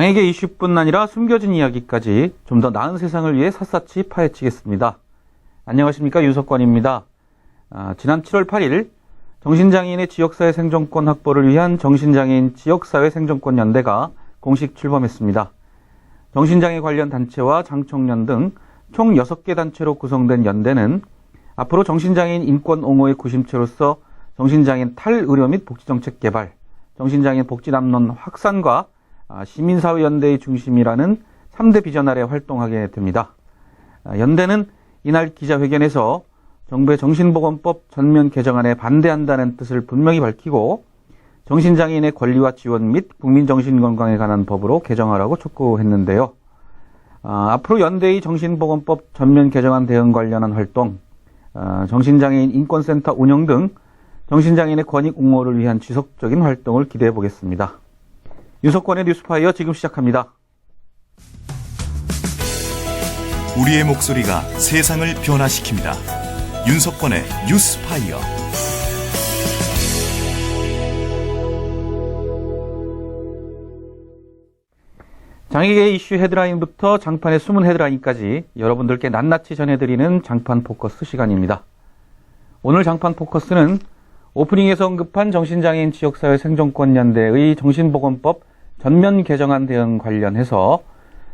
장애계 이슈뿐 아니라 숨겨진 이야기까지 좀 더 나은 세상을 위해 샅샅이 파헤치겠습니다. 안녕하십니까, 윤석권입니다. 지난 7월 8일 정신장애인의 지역사회 생존권 확보를 위한 정신장애인 지역사회 생존권 연대가 공식 출범했습니다. 정신장애 관련 단체와 장청년 등 총 6개 단체로 구성된 연대는 앞으로 정신장애인 인권 옹호의 구심체로서 정신장애인 탈의료 및 복지정책 개발, 정신장애인 복지담론 확산과 시민사회 연대의 중심이라는 3대 비전 아래 활동하게 됩니다. 연대는 이날 기자회견에서 정부의 정신보건법 전면 개정안에 반대한다는 뜻을 분명히 밝히고 정신장애인의 권리와 지원 및 국민정신건강에 관한 법으로 개정하라고 촉구했는데요. 앞으로 연대의 정신보건법 전면 개정안 대응 관련한 활동, 정신장애인 인권센터 운영 등 정신장애인의 권익 옹호를 위한 지속적인 활동을 기대해 보겠습니다. 윤석권의 뉴스파이어 지금 시작합니다. 우리의 목소리가 세상을 변화시킵니다. 윤석권의 뉴스파이어. 장애계 이슈 헤드라인부터 장판의 숨은 헤드라인까지 여러분들께 낱낱이 전해드리는 장판 포커스 시간입니다. 오늘 장판 포커스는 오프닝에서 언급한 정신장애인 지역사회 생존권 연대의 정신보건법 전면 개정안 대응 관련해서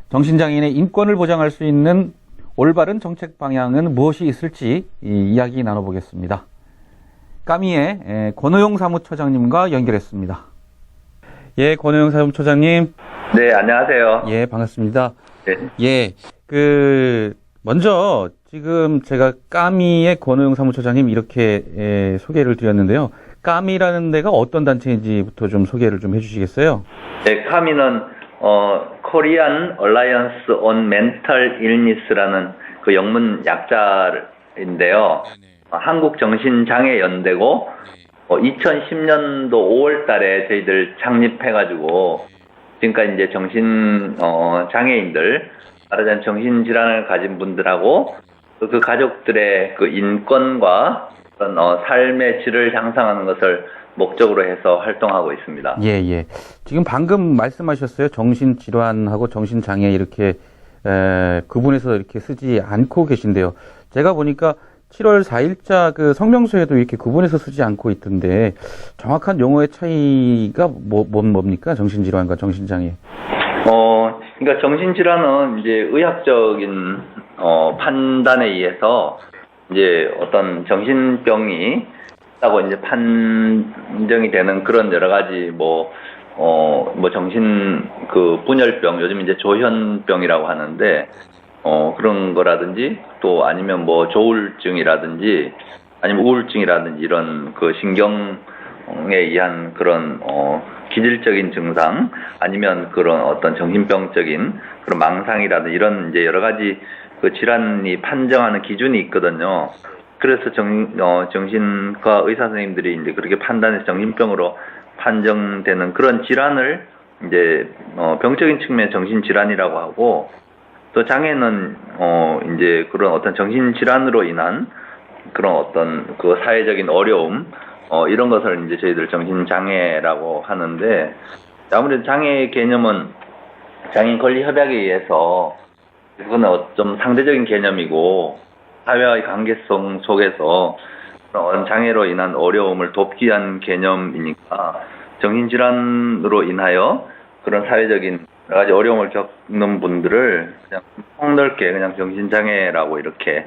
정신장애인의 인권을 보장할 수 있는 올바른 정책 방향은 무엇이 있을지 이야기 나눠보겠습니다. 까미의 권호용 사무처장님과 연결했습니다. 예, 권호용 사무처장님. 네, 안녕하세요. 예, 반갑습니다. 네. 예, 먼저 지금 제가 까미의 권호용 사무처장님 이렇게 소개를 드렸는데요. 까미라는 데가 어떤 단체인지부터 좀 소개를 좀 해주시겠어요? 네, 까미는 Korean Alliance on Mental Illness라는 그 영문 약자인데요. 한국 정신장애연대고 2010년도 5월 달에 저희들 창립해가지고 지금까지 이제 장애인들, 말하자면 정신질환을 가진 분들하고 그 가족들의 그 인권과 어떤 삶의 질을 향상하는 것을 목적으로 해서 활동하고 있습니다. 예. 지금 방금 말씀하셨어요. 정신질환하고 정신장애 이렇게 구분해서 이렇게 쓰지 않고 계신데요. 제가 보니까 7월 4일자 그 성명서에도 이렇게 구분해서 쓰지 않고 있던데 정확한 용어의 차이가 뭡니까? 정신질환과 정신장애. 그러니까 정신질환은 이제 의학적인 판단에 의해서 이제 어떤 정신병이 있다고 이제 판정이 되는 그런 여러 가지 정신 분열병, 요즘 이제 조현병이라고 하는데 그런 거라든지 또 아니면 조울증이라든지 아니면 우울증이라든지 이런 그 신경에 의한 그런 기질적인 증상 아니면 그런 어떤 정신병적인 그런 망상이라든지 이런 이제 여러 가지 그 질환이 판정하는 기준이 있거든요. 그래서 정신과 의사 선생님들이 이제 그렇게 판단해서 정신병으로 판정되는 그런 질환을 이제 병적인 측면의 정신질환이라고 하고 또 장애는 이제 그런 어떤 정신질환으로 인한 그런 어떤 그 사회적인 어려움 이런 것을 이제 저희들 정신장애라고 하는데 아무래도 장애 개념은 장애인 권리 협약에 의해서 그거는 좀 상대적인 개념이고 사회와의 관계성 속에서 그런 장애로 인한 어려움을 돕기 위한 개념이니까 정신질환으로 인하여 그런 사회적인 여러 가지 어려움을 겪는 분들을 그냥 폭넓게 그냥 정신장애라고 이렇게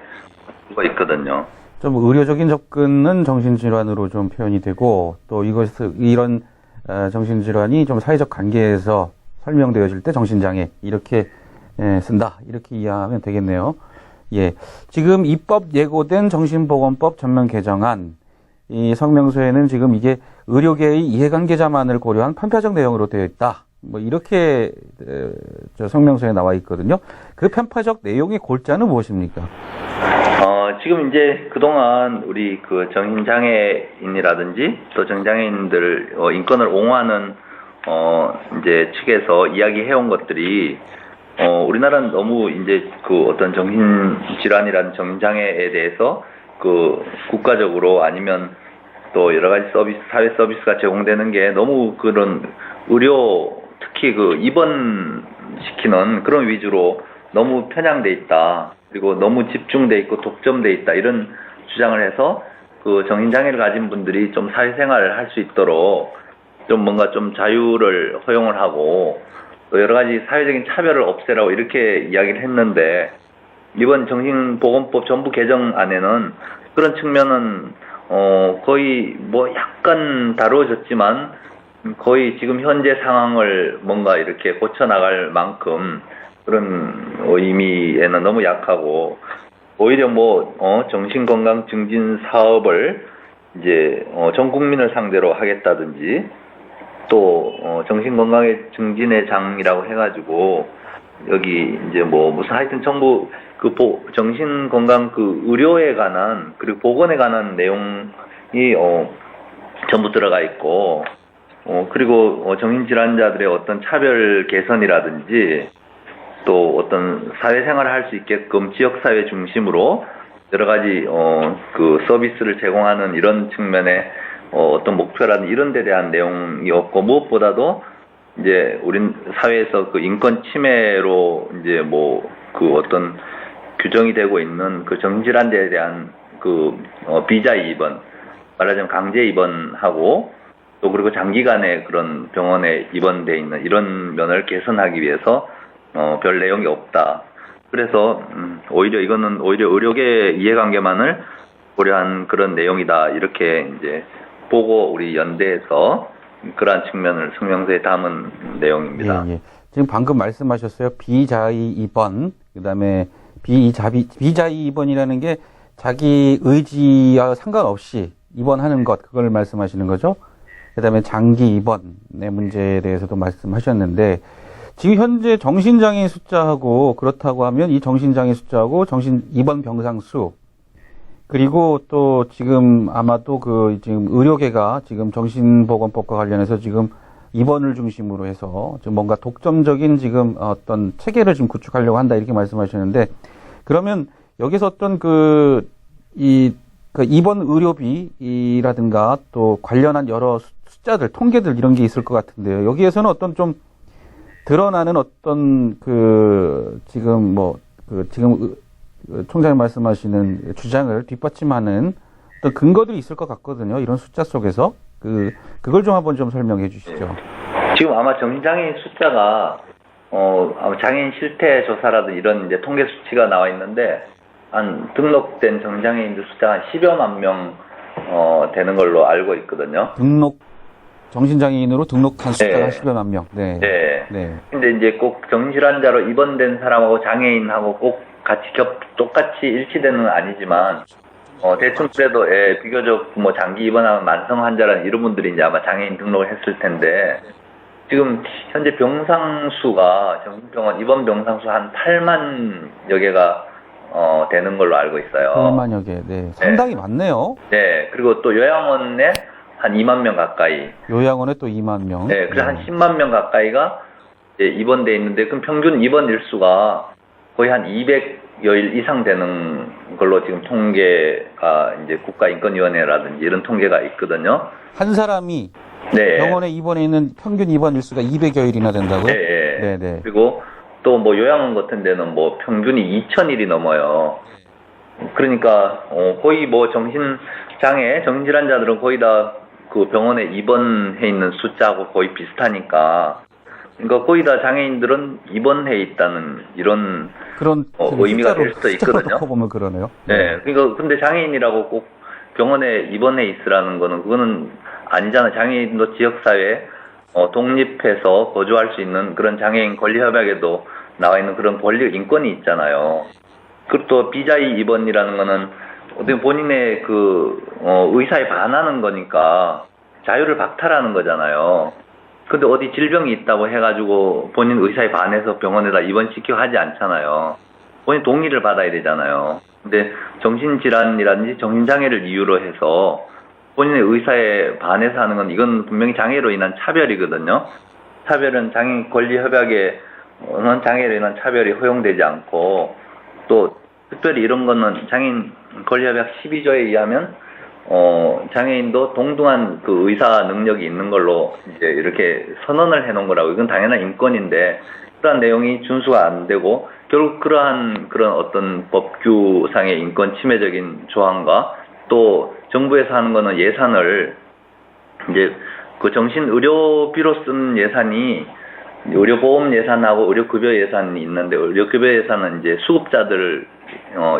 하고 있거든요. 좀 의료적인 접근은 정신질환으로 좀 표현이 되고 또 이런 정신질환이 좀 사회적 관계에서 설명되어질 때 정신장애 이렇게 쓴다 이렇게 이해하면 되겠네요. 예, 지금 입법 예고된 정신보건법 전면 개정안 이 성명서에는 지금 이게 의료계의 이해관계자만을 고려한 편파적 내용으로 되어 있다. 이렇게 성명서에 나와 있거든요. 그 편파적 내용의 골자는 무엇입니까? 지금 이제 그동안 우리 그 정신장애인이라든지 또 정장애인들 인권을 옹호하는 이제 측에서 이야기해온 것들이 우리나라는 너무 이제 그 어떤 정신질환이라는 정신장애에 대해서 그 국가적으로 아니면 또 여러 가지 사회 서비스가 제공되는 게 너무 그런 의료 특히 그 입원시키는 그런 위주로 너무 편향돼 있다. 그리고 너무 집중돼 있고 독점돼 있다. 이런 주장을 해서 그 정신장애를 가진 분들이 좀 사회생활을 할 수 있도록 좀 뭔가 좀 자유를 허용을 하고 또 여러 가지 사회적인 차별을 없애라고 이렇게 이야기를 했는데 이번 정신보건법 전부 개정안에는 그런 측면은 거의 뭐 약간 다루어졌지만 거의 지금 현재 상황을 뭔가 이렇게 고쳐나갈 만큼 그런 의미에는 너무 약하고 오히려 뭐 정신건강 증진 사업을 이제 전 국민을 상대로 하겠다든지 또 정신건강의 증진의 장이라고 해가지고 여기 이제 뭐 무슨 하여튼 전부 그 정신건강 그 의료에 관한 그리고 보건에 관한 내용이 전부 들어가 있고 그리고 정신질환자들의 어떤 차별 개선이라든지 또 어떤 사회생활을 할 수 있게끔 지역사회 중심으로 여러 가지 그 서비스를 제공하는 이런 측면의 어떤 목표라든지 이런 데 대한 내용이 없고 무엇보다도 이제 우리 사회에서 그 인권 침해로 이제 뭐 그 어떤 규정이 되고 있는 그 정신질환자에 대한 그 비자의 입원 말하자면 강제 입원하고 또 그리고 장기간의 그런 병원에 입원돼 있는 이런 면을 개선하기 위해서 별 내용이 없다. 그래서 오히려 이거는 오히려 의료계 이해관계만을 고려한 그런 내용이다. 이렇게 이제 보고 우리 연대에서 그러한 측면을 성명서에 담은 내용입니다. 예, 예. 지금 방금 말씀하셨어요. 비자의 입원, 그다음에 비자의 입원이라는 게 자기 의지와 상관없이 입원하는 것, 그걸 말씀하시는 거죠. 그다음에 장기 입원의 문제에 대해서도 말씀하셨는데 지금 현재 정신장애인 숫자하고 그렇다고 하면 이 정신장애 숫자하고 정신 입원 병상 수 그리고 또 지금 아마도 그 지금 의료계가 지금 정신보건법과 관련해서 지금 입원을 중심으로 해서 좀 뭔가 독점적인 지금 어떤 체계를 좀 구축하려고 한다 이렇게 말씀하셨는데 그러면 여기서 어떤 그 입원 의료비라든가 또 관련한 여러 숫자들 통계들 이런 게 있을 것 같은데요. 여기에서는 어떤 좀 드러나는 어떤 그 지금 뭐 그 지금 총장님 말씀하시는 주장을 뒷받침하는 어떤 근거들이 있을 것 같거든요. 이런 숫자 속에서 그걸 좀 한번 좀 설명해 주시죠. 지금 아마 정신장애인 숫자가 아마 장애인 실태 조사라든 이런 이제 통계 수치가 나와 있는데 한 등록된 정신장애인들 숫자가 한 10여만 명 되는 걸로 알고 있거든요. 정신장애인으로 등록한 숫자가 네. 10여만 명. 네. 네. 네. 근데 이제 꼭 정신질환자로 입원된 사람하고 장애인하고 꼭 같이 똑같이 일치되는 건 아니지만 대충 그래도 비교적 뭐 장기 입원하면 만성 환자라는 이런 분들이 이제 아마 장애인 등록을 했을 텐데 지금 현재 병상 수가 정신병원 입원 병상 수 한 8만여 개가 되는 걸로 알고 있어요. 8만여 개. 네. 상당히 많네요. 네. 그리고 또 요양원에 한 2만 명 가까이. 요양원에 또 2만 명. 네. 그래서 한 10만 명 가까이가 이제 입원돼 있는데 그럼 평균 입원 일수가 거의 한 200여일 이상 되는 걸로 지금 통계가 이제 국가인권위원회라든지 이런 통계가 있거든요. 한 사람이 네. 병원에 입원해 있는 평균 입원 일수가 200여일이나 된다고요? 네. 네, 네. 그리고 또 뭐 요양원 같은 데는 뭐 평균이 2,000일이 넘어요. 그러니까 거의 뭐 정신질환자들은 거의 다 그 병원에 입원해 있는 숫자하고 거의 비슷하니까 그러니까 거의 다 장애인들은 입원해 있다는 이런 그런 의미가 될 수도 있거든요. 보면 그러네요. 네. 그러니까 근데 장애인이라고 꼭 병원에 입원해 있으라는 거는 그거는 아니잖아요. 장애인도 지역사회에 독립해서 거주할 수 있는 그런 장애인 권리협약에도 나와 있는 그런 권리 인권이 있잖아요. 그리고 또 비자의 입원이라는 거는 어떻게 본인의 그 의사에 반하는 거니까 자유를 박탈하는 거잖아요. 근데 어디 질병이 있다고 해가지고 본인 의사에 반해서 병원에다 입원시키고 하지 않잖아요. 본인 동의를 받아야 되잖아요. 근데 정신질환이라든지 정신장애를 이유로 해서 본인의 의사에 반해서 하는 건 이건 분명히 장애로 인한 차별이거든요. 차별은 장애인 권리협약에 장애로 인한 차별이 허용되지 않고 또 특별히 이런 거는 장애인 권리협약 12조에 의하면 장애인도 동등한 그 의사 능력이 있는 걸로 이제 이렇게 선언을 해놓은 거라고. 이건 당연한 인권인데 그러한 내용이 준수가 안 되고 결국 그러한 그런 어떤 법규상의 인권 침해적인 조항과 또 정부에서 하는 거는 예산을 이제 그 정신의료비로 쓴 예산이 의료보험 예산하고 의료급여 예산이 있는데 의료급여 예산은 이제 수급자들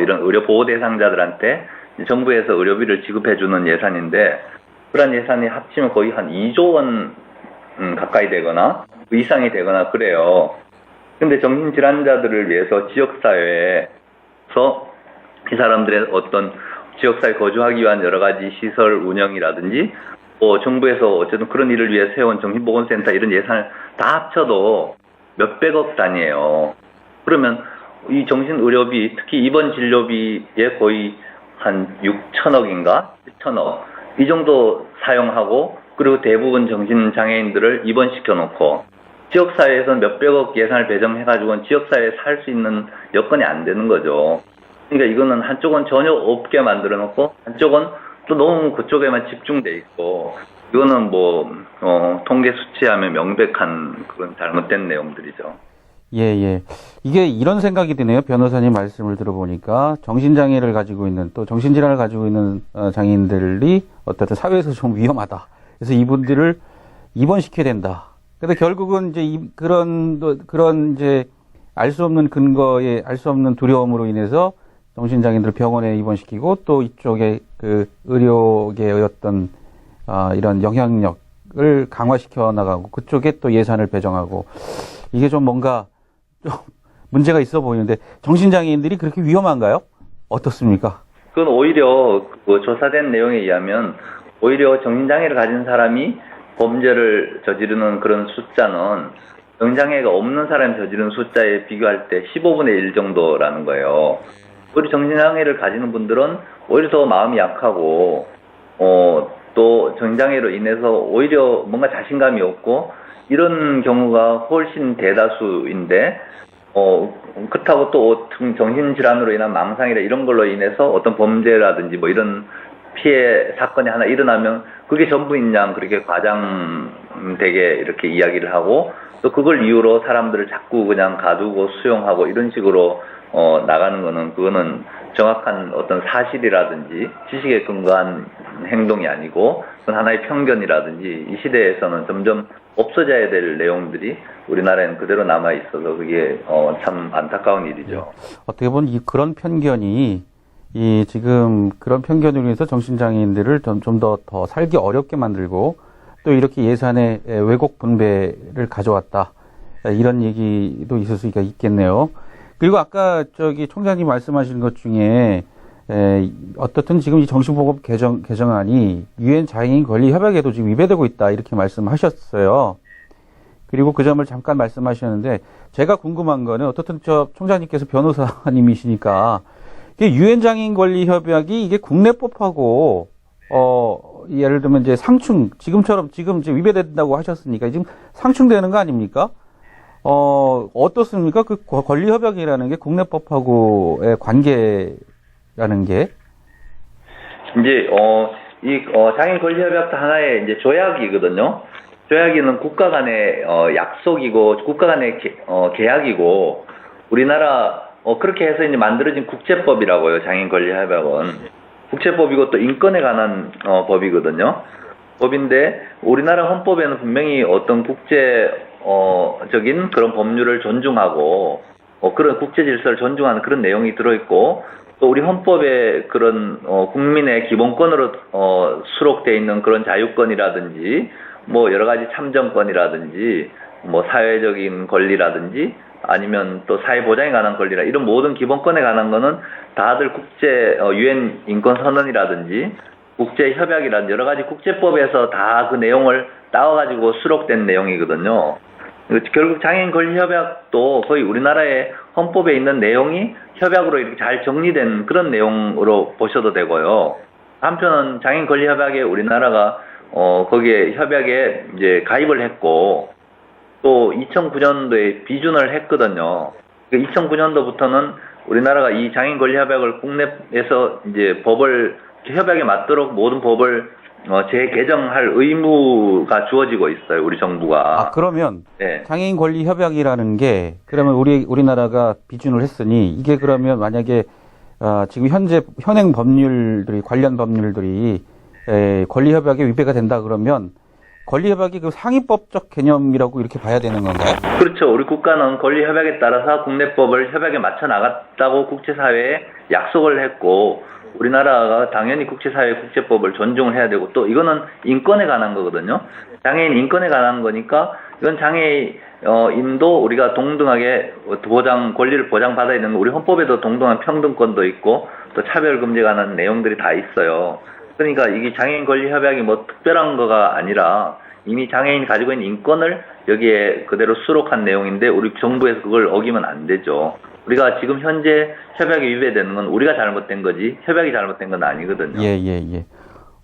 이런 의료보호 대상자들한테 정부에서 의료비를 지급해주는 예산인데 그런 예산이 합치면 거의 한 2조 원 가까이 되거나 그 이상이 되거나 그래요. 근데 정신질환자들을 위해서 지역사회에서 이 사람들의 어떤 지역사회에 거주하기 위한 여러 가지 시설 운영이라든지 정부에서 어쨌든 그런 일을 위해 세운 정신보건센터 이런 예산을 다 합쳐도 몇백억 단위예요. 그러면 이 정신의료비, 특히 입원 진료비에 거의 한 6천억인가? 7천억. 이 정도 사용하고, 그리고 대부분 정신장애인들을 입원시켜 놓고, 지역사회에서는 몇백억 예산을 배정해가지고는 지역사회에 살 수 있는 여건이 안 되는 거죠. 그러니까 이거는 한쪽은 전혀 없게 만들어 놓고, 한쪽은 또 너무 그쪽에만 집중돼 있고, 이거는 통계 수치하면 명백한 그런 잘못된 내용들이죠. 예. 이게 이런 생각이 드네요. 변호사님 말씀을 들어보니까 정신장애를 가지고 있는 또 정신질환을 가지고 있는 장애인들이 어쨌든 사회에서 좀 위험하다. 그래서 이분들을 입원시켜야 된다. 근데 결국은 이제 그런 이제 알 수 없는 근거에 알 수 없는 두려움으로 인해서 정신장애인들 병원에 입원시키고 또 이쪽에 그 의료계의 어떤 이런 영향력을 강화시켜 나가고 그쪽에 또 예산을 배정하고 이게 좀 뭔가 좀 문제가 있어 보이는데 정신장애인들이 그렇게 위험한가요? 어떻습니까? 그건 오히려 조사된 내용에 의하면 오히려 정신장애를 가진 사람이 범죄를 저지르는 그런 숫자는 정신장애가 없는 사람이 저지르는 숫자에 비교할 때 15분의 1 정도라는 거예요. 우리 정신장애를 가지는 분들은 오히려 더 마음이 약하고 또 정신장애로 인해서 오히려 뭔가 자신감이 없고 이런 경우가 훨씬 대다수인데 그렇다고 또 정신질환으로 인한 망상이나 이런 걸로 인해서 어떤 범죄라든지 이런 피해 사건이 하나 일어나면 그게 전부인 양 그렇게 과장되게 이렇게 이야기를 하고 또 그걸 이유로 사람들을 자꾸 그냥 가두고 수용하고 이런 식으로 나가는 거는 그거는 정확한 어떤 사실이라든지 지식에 근거한 행동이 아니고 그건 하나의 편견이라든지 이 시대에서는 점점 없어져야 될 내용들이 우리나라에는 그대로 남아 있어서 그게 참 안타까운 일이죠. 어떻게 보면 그런 편견이 지금 그런 편견으로 인해서 정신장애인들을 좀 더 살기 어렵게 만들고 또 이렇게 예산의 왜곡 분배를 가져왔다. 이런 얘기도 있을 수가 있겠네요. 그리고 아까 총장님 말씀하신 것 중에 어떻든 지금 이 정신보건 개정안이 유엔 장애인 권리 협약에도 지금 위배되고 있다 이렇게 말씀하셨어요. 그리고 그 점을 잠깐 말씀하셨는데 제가 궁금한 거는 어떻든 총장님께서 변호사님이시니까 이게 유엔 장애인 권리 협약이 이게 국내법하고 예를 들면 이제 지금 이제 위배된다고 하셨으니까 지금 상충되는 거 아닙니까? 어떻습니까? 그 권리협약이라는 게 국내법하고의 관계라는 게? 이제, 장애인 권리협약도 하나의 이제 조약이거든요. 조약이는 국가 간의, 약속이고, 국가 간의 계약이고, 우리나라, 그렇게 해서 이제 만들어진 국제법이라고요, 장애인 권리협약은. 국제법이고 또 인권에 관한, 법이거든요. 법인데, 우리나라 헌법에는 분명히 어떤 적인 그런 법률을 존중하고 그런 국제 질서를 존중하는 그런 내용이 들어있고 또 우리 헌법에 그런 국민의 기본권으로 수록되어 있는 그런 자유권이라든지 여러 가지 참정권이라든지 사회적인 권리라든지 아니면 또 사회보장에 관한 권리라 이런 모든 기본권에 관한 거는 다들 유엔 인권선언이라든지 국제협약이라든지 여러 가지 국제법에서 다 그 내용을 따와가지고 수록된 내용이거든요. 결국 장애인 권리협약도 거의 우리나라의 헌법에 있는 내용이 협약으로 이렇게 잘 정리된 그런 내용으로 보셔도 되고요. 한편은 장애인 권리협약에 우리나라가 거기에 협약에 이제 가입을 했고 또 2009년도에 비준을 했거든요. 2009년도부터는 우리나라가 이 장애인 권리협약을 국내에서 이제 법을 협약에 맞도록 모든 법을 재개정할 의무가 주어지고 있어요. 우리 정부가. 그러면 네. 장애인 권리 협약이라는 게 그러면 우리나라가 비준을 했으니 이게 그러면 만약에 지금 현재 현행 법률들이 관련 법률들이 권리 협약에 위배가 된다 그러면 권리 협약이 그 상위법적 개념이라고 이렇게 봐야 되는 건가요? 그렇죠. 우리 국가는 권리 협약에 따라서 국내법을 협약에 맞춰 나갔다고 국제사회에 약속을 했고 우리나라가 당연히 국제사회 국제법을 존중을 해야 되고 또 이거는 인권에 관한 거거든요. 장애인 인권에 관한 거니까 이건 장애인도 우리가 동등하게 권리를 보장받아야 되는 거 우리 헌법에도 동등한 평등권도 있고 또 차별금지에 관한 내용들이 다 있어요. 그러니까 이게 장애인 권리 협약이 뭐 특별한 거가 아니라 이미 장애인이 가지고 있는 인권을 여기에 그대로 수록한 내용인데 우리 정부에서 그걸 어기면 안 되죠. 우리가 지금 현재 협약이 위배되는 건 우리가 잘못된 거지 협약이 잘못된 건 아니거든요. 예.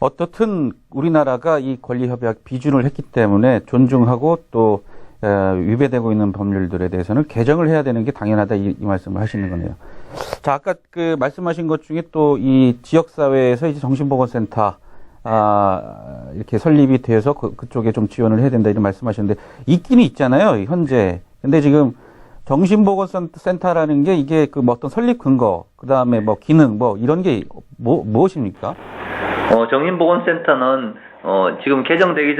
어떻든 우리나라가 이 권리 협약 비준을 했기 때문에 존중하고 또 위배되고 있는 법률들에 대해서는 개정을 해야 되는 게 당연하다 이 말씀을 하시는 거네요. 자, 아까 그 말씀하신 것 중에 또 이 지역사회에서 이제 정신보건센터 이렇게 설립이 되어서 그쪽에 좀 지원을 해야 된다 이런 말씀하셨는데 있기는 있잖아요 현재. 근데 지금 정신보건센터라는 게 이게 그 뭐 어떤 설립 근거, 그 다음에 뭐 기능 뭐 이런 게 무엇입니까? 정신보건센터는 지금 개정되기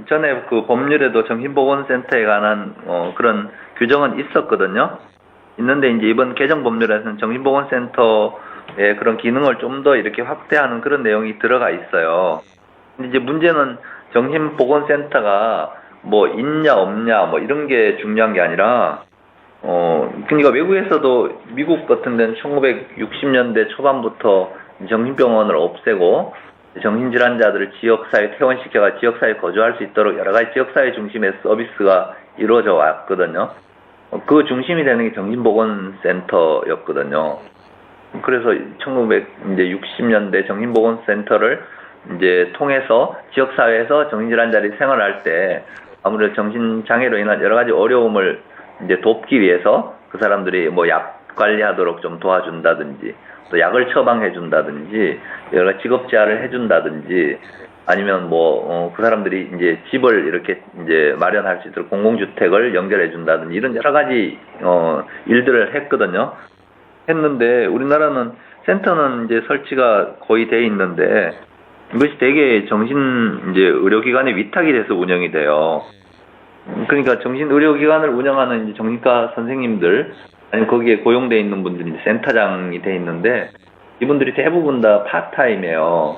전에 그 법률에도 정신보건센터에 관한 그런 규정은 있었거든요. 있는데 이제 이번 개정 법률에서는 정신보건센터의 그런 기능을 좀 더 이렇게 확대하는 그런 내용이 들어가 있어요. 근데 이제 문제는 정신보건센터가 뭐 있냐 없냐 뭐 이런 게 중요한 게 아니라 그러니까 외국에서도 미국 같은 데는 1960년대 초반부터 정신병원을 없애고 정신질환자들을 지역사회에 퇴원시켜가 지역사회에 거주할 수 있도록 여러 가지 지역사회 중심의 서비스가 이루어져 왔거든요. 그 중심이 되는 게 정신보건센터였거든요. 그래서 1960년대 정신보건센터를 이제 통해서 지역사회에서 정신질환자들이 생활할 때 아무래도 정신장애로 인한 여러 가지 어려움을 이제 돕기 위해서 그 사람들이 뭐 약 관리하도록 좀 도와준다든지 또 약을 처방해 준다든지 여러 가지 직업 재활을 해 준다든지 아니면 뭐 그 사람들이 이제 집을 이렇게 이제 마련할 수 있도록 공공주택을 연결해 준다든지 이런 여러 가지 일들을 했는데 우리나라는 센터는 이제 설치가 거의 돼 있는데 이것이 되게 정신 이제 의료기관에 위탁이 돼서 운영이 돼요. 그러니까 정신의료기관을 운영하는 이제 정신과 선생님들 아니면 거기에 고용돼 있는 분들이 이제 센터장이 돼 있는데 이분들이 대부분 다 파트타임이에요.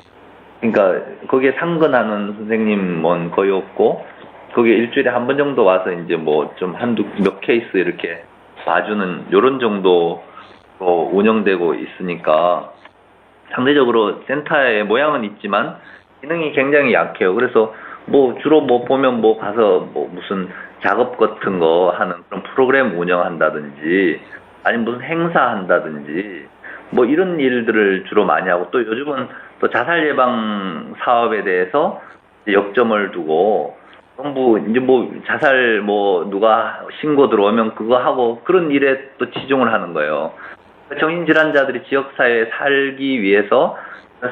그러니까 거기에 상근하는 선생님은 거의 없고 거기에 일주일에 한 번 정도 와서 이제 뭐 좀 몇 케이스 이렇게 봐주는 요런 정도 운영되고 있으니까 상대적으로 센터의 모양은 있지만 기능이 굉장히 약해요. 그래서 뭐 주로 뭐 보면 뭐 가서 뭐 무슨 작업 같은 거 하는 그런 프로그램 운영한다든지 아니면 무슨 행사 한다든지 뭐 이런 일들을 주로 많이 하고 또 요즘은 또 자살 예방 사업에 대해서 역점을 두고 정부 이제 뭐 자살 뭐 누가 신고 들어오면 그거 하고 그런 일에 또 치중을 하는 거예요. 정신질환자들이 지역사회에 살기 위해서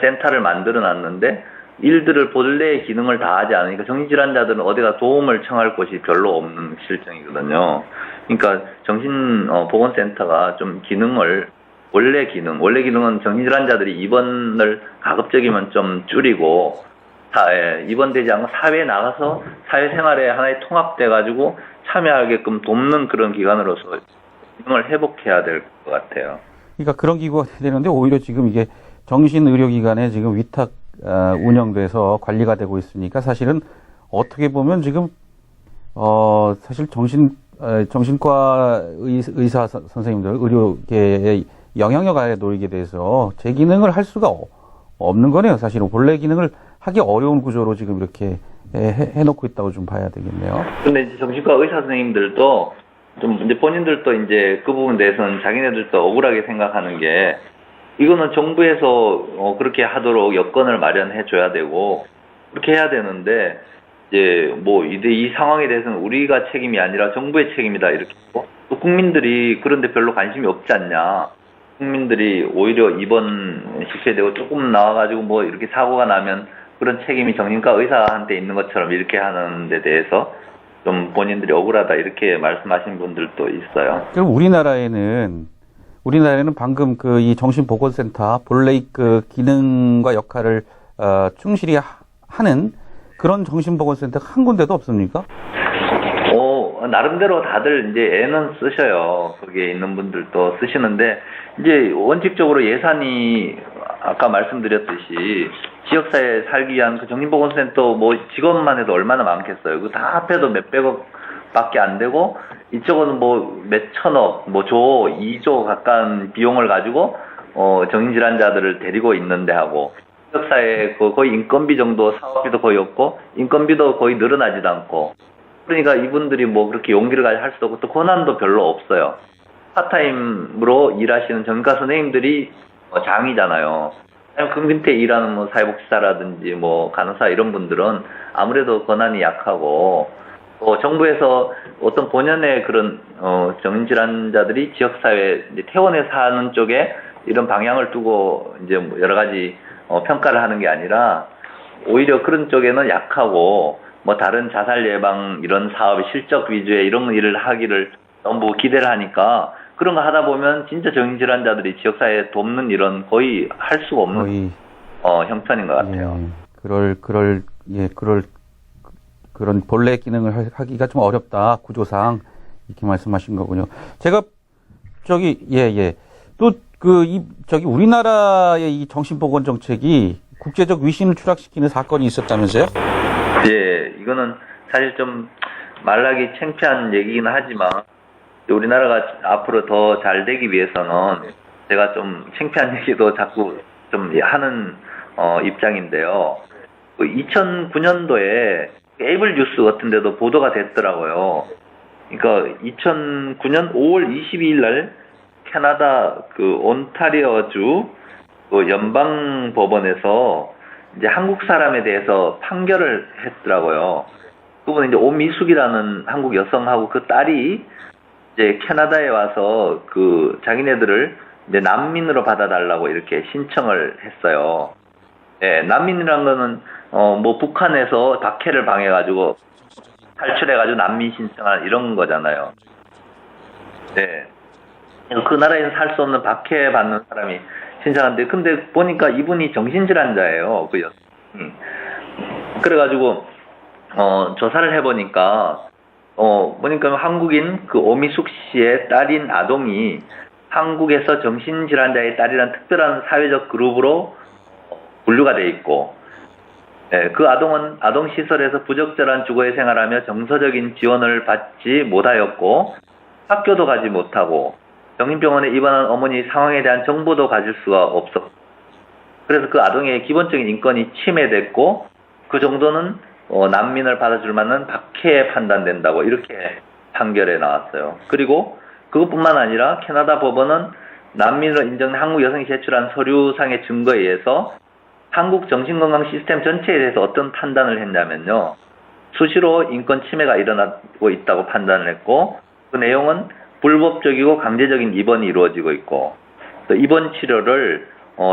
센터를 만들어 놨는데 일들을 본래의 기능을 다하지 않으니까 정신질환자들은 어디가 도움을 청할 곳이 별로 없는 실정이거든요. 그러니까 정신보건센터가 좀 기능을 원래 기능은 정신질환자들이 입원을 가급적이면 좀 줄이고 입원되지 않고 사회에 나가서 사회생활에 하나의 통합돼가지고 참여하게끔 돕는 그런 기관으로서 기능을 회복해야 될 것 같아요. 그러니까 그런 기구가 되는데 오히려 지금 이게 정신의료기관에 지금 위탁 운영돼서 관리가 되고 있으니까 사실은 어떻게 보면 지금 사실 정신과 의사 선생님들 의료계의 영향력 아래 놓이게 돼서 제 기능을 할 수가 없는 거네요. 사실은 본래 기능을 하기 어려운 구조로 지금 이렇게 해놓고 있다고 좀 봐야 되겠네요. 근데 이제 정신과 의사 선생님들도 좀 이제 본인들도 이제 그 부분에 대해서는 자기네들도 억울하게 생각하는 게 이거는 정부에서 그렇게 하도록 여건을 마련해 줘야 되고 그렇게 해야 되는데 이제 뭐 이 상황에 대해서는 우리가 책임이 아니라 정부의 책임이다 이렇게 또 국민들이 그런데 별로 관심이 없지 않냐 국민들이 오히려 입원 시켜야 되고 조금 나와가지고 뭐 이렇게 사고가 나면 그런 책임이 정신과 의사한테 있는 것처럼 이렇게 하는 데 대해서 좀 본인들이 억울하다 이렇게 말씀하신 분들도 있어요. 그럼 우리나라에는 방금 그 이 정신보건센터 본래의 그 기능과 역할을 충실히 하는 그런 정신보건센터가 한 군데도 없습니까? 나름대로 다들 이제 애는 쓰셔요. 거기에 있는 분들도 쓰시는데, 이제 원칙적으로 예산이 아까 말씀드렸듯이 지역사회에 살기 위한 그 정신보건센터 뭐 직원만 해도 얼마나 많겠어요. 그 다 합해도 몇백억 밖에 안 되고, 이쪽은 뭐 몇천억, 뭐 2조 가까운 비용을 가지고, 정신질환자들을 데리고 있는데 하고, 지역사회에 거의 인건비 정도 사업비도 거의 없고, 인건비도 거의 늘어나지도 않고, 그러니까 이분들이 뭐 그렇게 용기를 가지고 할 수도 없고 또 권한도 별로 없어요. 파타임으로 일하시는 전과 선생님들이 장이잖아요. 그 밑에 일하는 뭐 사회복지사라든지 뭐 간호사 이런 분들은 아무래도 권한이 약하고 또 정부에서 어떤 본연의 그런 정신질환자들이 지역사회 퇴원해 사는 쪽에 이런 방향을 두고 이제 뭐 여러 가지 평가를 하는 게 아니라 오히려 그런 쪽에는 약하고 뭐 다른 자살 예방 이런 사업의 실적 위주의 이런 일을 하기를 너무 기대를 하니까 그런 거 하다 보면 진짜 정신질환자들이 지역사회에 돕는 일은 거의 할 수가 없는 형편인 것 같아요. 그런 본래 기능을 하기가 좀 어렵다 구조상 이렇게 말씀하신 거군요. 제가 또 우리나라의 이 정신보건 정책이 국제적 위신을 추락시키는 사건이 있었다면서요? 예, 이거는 사실 좀 말하기 창피한 얘기긴 하지만 우리나라가 앞으로 더 잘 되기 위해서는 제가 좀 창피한 얘기도 자꾸 좀 하는 입장인데요. 2009년도에 케이블 뉴스 같은 데도 보도가 됐더라고요. 그러니까 2009년 5월 22일 날 캐나다 그 온타리오주 그 연방 법원에서 이제 한국 사람에 대해서 판결을 했더라고요. 그분은 이제 오미숙이라는 한국 여성하고 그 딸이 이제 캐나다에 와서 그 자기네들을 이제 난민으로 받아달라고 이렇게 신청을 했어요. 예, 난민이란 거는 뭐 북한에서 박해를 방해가지고 탈출해가지고 난민 신청한 이런 거잖아요. 네. 그 나라에는 살 수 없는 박해받는 사람이 신청한데, 근데 보니까 이분이 정신질환자예요. 그 여성이. 그래가지고 조사를 해보니까 보니까 한국인 그 오미숙 씨의 딸인 아동이 한국에서 정신질환자의 딸이라는 특별한 사회적 그룹으로 분류가 돼 있고, 예, 그 아동은 아동시설에서 부적절한 주거에 생활하며 정서적인 지원을 받지 못하였고 학교도 가지 못하고 정신병원에 입원한 어머니 상황에 대한 정보도 가질 수가 없었고, 그래서 그 아동의 기본적인 인권이 침해됐고 그 정도는 난민을 받아줄 만한 박해에 판단된다고 이렇게 판결에 나왔어요. 그리고 그것뿐만 아니라 캐나다 법원은 난민으로 인정된 한국 여성이 제출한 서류상의 증거에 의해서 한국 정신건강 시스템 전체에 대해서 어떤 판단을 했냐면요. 수시로 인권 침해가 일어나고 있다고 판단을 했고, 그 내용은 불법적이고 강제적인 입원이 이루어지고 있고, 또 입원 치료를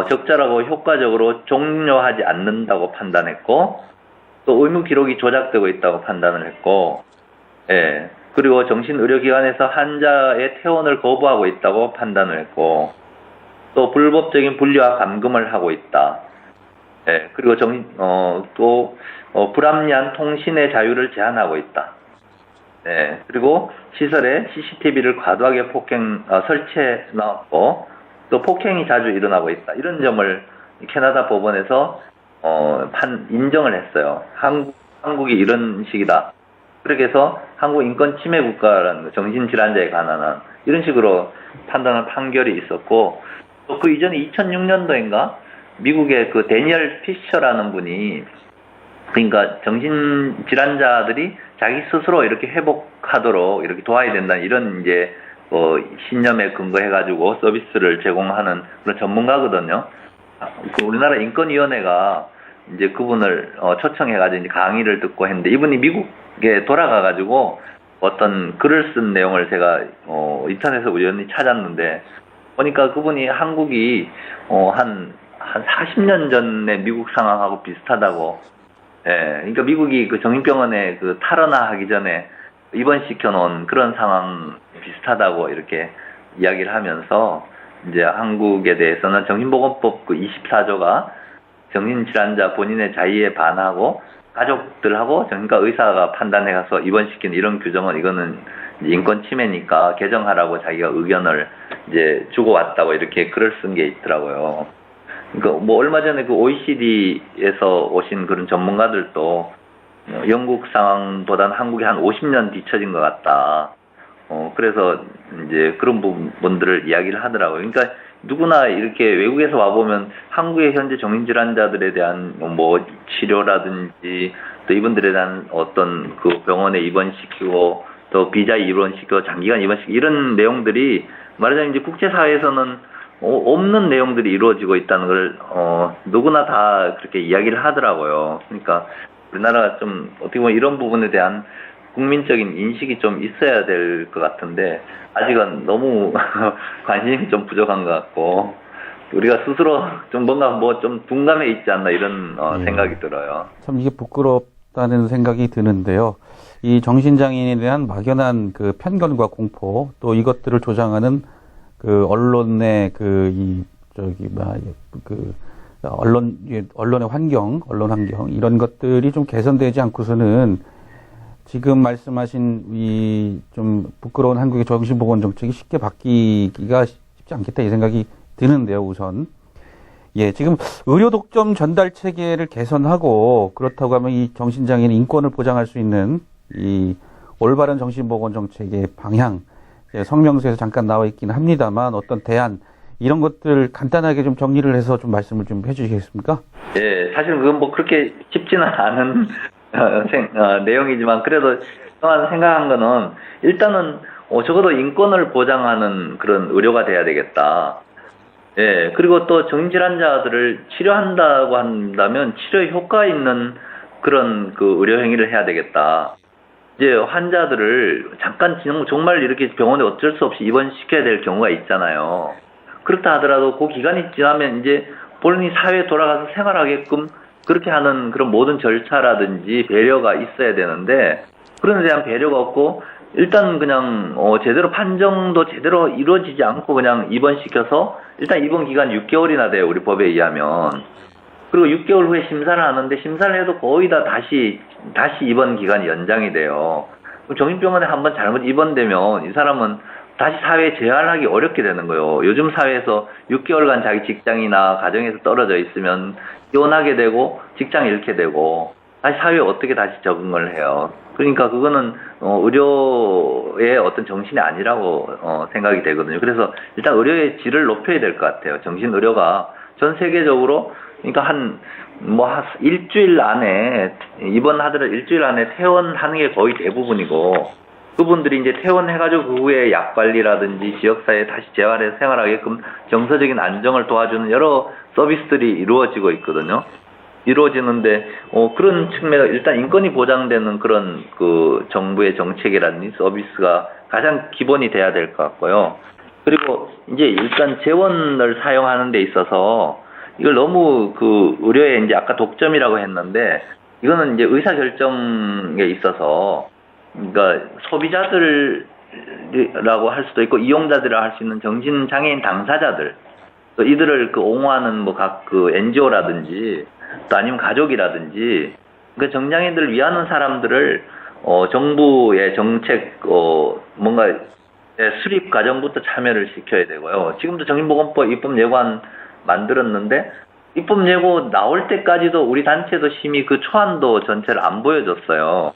적절하고 효과적으로 종료하지 않는다고 판단했고, 또 의무 기록이 조작되고 있다고 판단을 했고, 예, 그리고 정신의료기관에서 환자의 퇴원을 거부하고 있다고 판단을 했고, 또 불법적인 분리와 감금을 하고 있다. 예, 그리고 또 불합리한 통신의 자유를 제한하고 있다. 예, 그리고 시설에 CCTV를 과도하게 설치해 놨고, 또 폭행이 자주 일어나고 있다. 이런 점을 캐나다 법원에서 인정을 했어요. 한국이 이런 식이다. 그렇게 해서 한국 인권 침해 국가라는 거, 정신질환자에 관한 이런 식으로 판단한 판결이 있었고, 또 그 이전에 2006년도인가 미국의 그 데니얼 피셔라는 분이, 그러니까 정신질환자들이 자기 스스로 이렇게 회복하도록 이렇게 도와야 된다는 이런 이제 신념에 근거해가지고 서비스를 제공하는 그런 전문가거든요. 그 우리나라 인권위원회가 이제 그분을 초청해가지고 이제 강의를 듣고 했는데, 이분이 미국에 돌아가가지고 어떤 글을 쓴 내용을 제가 인터넷에서 우연히 찾았는데, 보니까 그분이 한국이 한 40년 전에 미국 상황하고 비슷하다고. 예, 그러니까 미국이 그 정신병원에 그 탈원화하기 전에 입원시켜 놓은 그런 상황 비슷하다고 이렇게 이야기를 하면서 이제 한국에 대해서는 정신보건법 그 24조가 정신질환자 본인의 자의에 반하고 가족들하고 정신과 의사가 판단해 가서 입원시키는 이런 규정은 이거는 인권 침해니까 개정하라고 자기가 의견을 이제 주고왔다고 이렇게 글을 쓴 게 있더라고요. 그러니까 뭐 얼마 전에 그 OECD에서 오신 그런 전문가들도 영국 상황보다는 한국이 한 50년 뒤처진 것 같다. 그래서 이제 그런 부분들을 이야기를 하더라고요. 그러니까 누구나 이렇게 외국에서 와보면 한국의 현재 정신질환자들에 대한 뭐 치료라든지 또 이분들에 대한 어떤 그 병원에 입원시키고 또 비자 입원시키고 장기간 입원시키고 이런 내용들이 말하자면 이제 국제사회에서는 없는 내용들이 이루어지고 있다는 걸 누구나 다 그렇게 이야기를 하더라고요. 그러니까 우리나라가 좀 어떻게 보면 이런 부분에 대한 국민적인 인식이 좀 있어야 될 것 같은데 아직은 너무 관심이 좀 부족한 것 같고 우리가 스스로 좀 뭔가 뭐 좀 둔감해 있지 않나 이런 생각이 들어요. 참 이게 부끄럽다는 생각이 드는데요. 이 정신장애인에 대한 막연한 그 편견과 공포 또 이것들을 조장하는 그 언론의 언론의 환경, 언론 환경 이런 것들이 좀 개선되지 않고서는 지금 말씀하신 이 좀 부끄러운 한국의 정신보건 정책이 쉽게 바뀌기가 쉽지 않겠다 이 생각이 드는데요. 우선 지금 의료 독점 전달 체계를 개선하고 그렇다고 하면 이 정신장애인 인권을 보장할 수 있는 이 올바른 정신보건 정책의 방향 성명서에서 잠깐 나와 있긴 합니다만 어떤 대안 이런 것들 간단하게 좀 정리를 해서 좀 말씀을 좀 해주시겠습니까? 예, 사실 그건 뭐 그렇게 쉽지는 않은 내용이지만 그래도 생각한 거는 일단은 적어도 인권을 보장하는 그런 의료가 돼야 되겠다. 예, 그리고 또 정신질환자들을 치료한다고 한다면 치료 효과 있는 그런 그 의료 행위를 해야 되겠다. 이제 환자들을 잠깐 정말 이렇게 병원에 어쩔 수 없이 입원시켜야 될 경우가 있잖아요. 그렇다 하더라도 그 기간이 지나면 이제 본인이 사회에 돌아가서 생활하게끔 그렇게 하는 그런 모든 절차라든지 배려가 있어야 되는데 그런 데 대한 배려가 없고 일단 그냥 제대로 판정도 제대로 이루어지지 않고 그냥 입원시켜서 일단 입원 기간 6개월이나 돼요. 우리 법에 의하면. 그리고 6개월 후에 심사를 하는데 심사를 해도 거의 다 다시 입원 기간이 연장이 돼요. 정신병원에 한번 잘못 입원되면 이 사람은 다시 사회에 재활하기 어렵게 되는 거예요. 요즘 사회에서 6개월간 자기 직장이나 가정에서 떨어져 있으면 이혼하게 되고 직장 잃게 되고 다시 사회에 어떻게 다시 적응을 해요. 그러니까 그거는 의료의 어떤 정신이 아니라고 생각이 되거든요. 그래서 일단 의료의 질을 높여야 될 것 같아요. 정신의료가 전 세계적으로 그러니까 일주일 안에 입원하더라도 일주일 안에 퇴원하는 게 거의 대부분이고 그분들이 이제 퇴원해가지고 그 후에 약 관리라든지 지역사회에 다시 재활해서 생활하게끔 정서적인 안정을 도와주는 여러 서비스들이 이루어지고 있거든요. 이루어지는데 그런 측면에서 일단 인권이 보장되는 그런 그 정부의 정책이라든지 서비스가 가장 기본이 돼야 될 것 같고요. 그리고 이제 일단 재원을 사용하는 데 있어서 이걸 너무 그 의료에 이제 아까 독점이라고 했는데 이거는 이제 의사결정에 있어서 그러니까 소비자들이라고 할 수도 있고 이용자들이라고 할 수 있는 정신장애인 당사자들 또 이들을 그 옹호하는 뭐 각 그 NGO라든지 또 아니면 가족이라든지 그 정장애인들을 위하는 사람들을 정부의 정책 뭔가 수립 과정부터 참여를 시켜야 되고요. 지금도 정신보건법 입법 예고안 만들었는데 입법 예고 나올 때까지도 우리 단체도 심의 그 초안도 전체를 안 보여줬어요.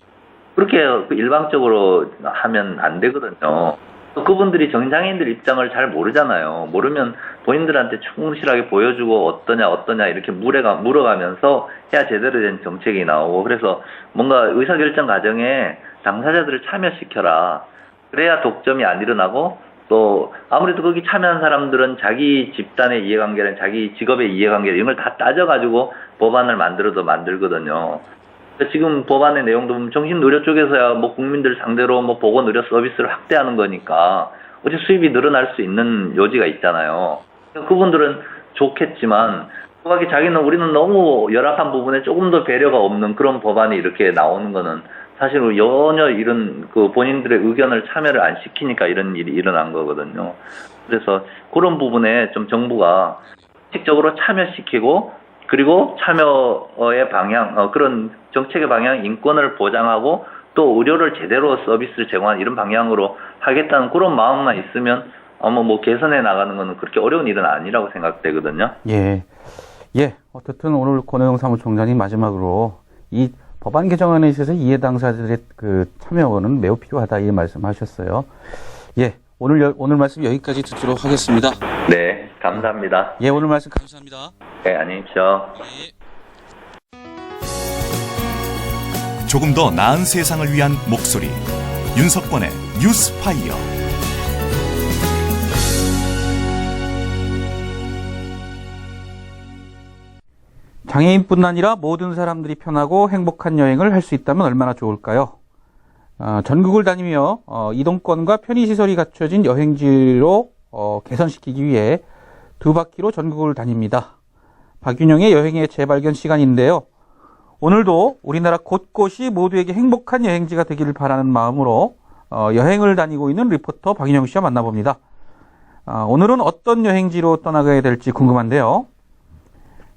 그렇게 일방적으로 하면 안 되거든요. 또 그분들이 정신장애인들 입장을 잘 모르잖아요. 모르면 본인들한테 충실하게 보여주고 어떠냐 이렇게 물어가면서 해야 제대로 된 정책이 나오고 그래서 뭔가 의사결정 과정에 당사자들을 참여시켜라. 그래야 독점이 안 일어나고 또 아무래도 거기 참여한 사람들은 자기 집단의 이해관계는 자기 직업의 이해관계 이런 걸 다 따져가지고 법안을 만들거든요. 지금 법안의 내용도 보면 정신의료 쪽에서야 뭐 국민들 상대로 뭐 보건의료 서비스를 확대하는 거니까 어제 수입이 늘어날 수 있는 요지가 있잖아요. 그분들은 좋겠지만 소각이 자기는 우리는 너무 열악한 부분에 조금 더 배려가 없는 그런 법안이 이렇게 나오는 거는 사실 전혀 이런 그 본인들의 의견을 참여를 안 시키니까 이런 일이 일어난 거거든요. 그래서 그런 부분에 좀 정부가 적극적으로 참여시키고 그리고 참여의 방향, 그런 정책의 방향, 인권을 보장하고 또 의료를 제대로 서비스를 제공하는 이런 방향으로 하겠다는 그런 마음만 있으면 아마 뭐 개선해 나가는 거는 그렇게 어려운 일은 아니라고 생각되거든요. 예. 예. 어쨌든 오늘 권호영 사무총장님 마지막으로 이 법안 개정안에 있어서 이해 당사자들의 그 참여는 매우 필요하다 이 말씀하셨어요. 예. 오늘 말씀 여기까지 듣도록 하겠습니다. 네, 감사합니다. 예, 오늘 말씀 감사합니다. 네, 안녕히 계십시오. 조금 더 나은 세상을 위한 목소리 윤석권의 뉴스파이어. 장애인뿐 아니라 모든 사람들이 편하고 행복한 여행을 할 수 있다면 얼마나 좋을까요? 전국을 다니며 이동권과 편의시설이 갖춰진 여행지로 개선시키기 위해 2바퀴로 전국을 다닙니다. 박윤영의 여행의 재발견 시간인데요. 오늘도 우리나라 곳곳이 모두에게 행복한 여행지가 되기를 바라는 마음으로 여행을 다니고 있는 리포터 박윤영 씨와 만나봅니다. 오늘은 어떤 여행지로 떠나가야 될지 궁금한데요.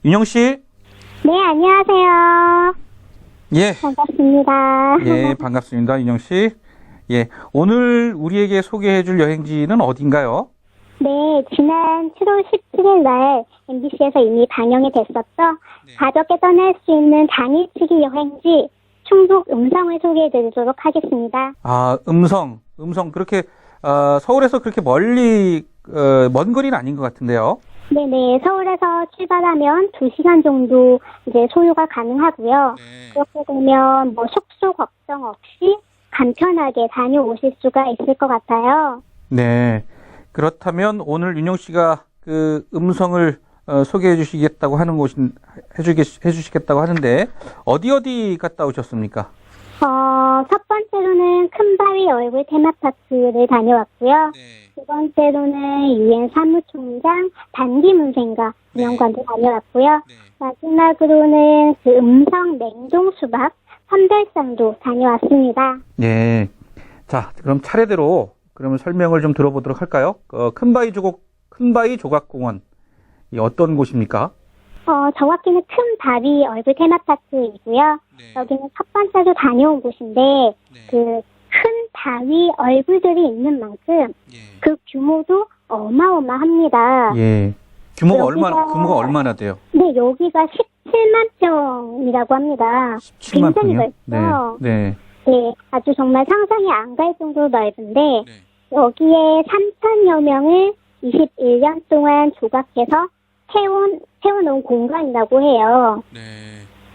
윤영 씨. 네, 안녕하세요. 예. 반갑습니다. 예, 반갑습니다. 윤영 씨. 예. 오늘 우리에게 소개해 줄 여행지는 어딘가요? 네, 지난 7월 17일 날 MBC에서 이미 방영이 됐었죠. 네. 가볍게 떠날 수 있는 당일치기 여행지 충북 음성을 소개해 드리도록 하겠습니다. 음성 그렇게 서울에서 그렇게 멀리 먼 거리는 아닌 것 같은데요. 네네, 서울에서 출발하면 2시간 정도 이제 소요가 가능하고요. 그렇게 되면 뭐 숙소 걱정 없이 간편하게 다녀오실 수가 있을 것 같아요. 네. 그렇다면 오늘 윤영 씨가 그 음성을 소개해 주시겠다고 하는 해주시겠다고 하는데 어디 갔다 오셨습니까? 첫 번째로는 큰바위 얼굴 테마파크를 다녀왔고요. 두 번째로는 유엔 사무총장 단기문생가 기념관도 다녀왔고요. 마지막으로는 그 음성 냉동 수박 선별산도 다녀왔습니다. 네. 자, 그럼 차례대로 그러면 설명을 좀 들어보도록 할까요? 큰바위 조각공원. 이 어떤 곳입니까? 정확히는 큰바위 얼굴 테마파크이고요. 여기는 첫 번째로 다녀온 곳인데 그 큰 바위 얼굴들이 있는 만큼 그 규모도 어마어마합니다. 예. 규모가 여기가- 얼마나 돼요? 네, 여기가 17만 평이라고 합니다. 17만 굉장히 평이요? 넓죠. 네. 네, 아주 정말 상상이 안 갈 정도로 넓은데 여기에 3,000여 명을 21년 동안 조각해서 세워놓은 공간이라고 해요.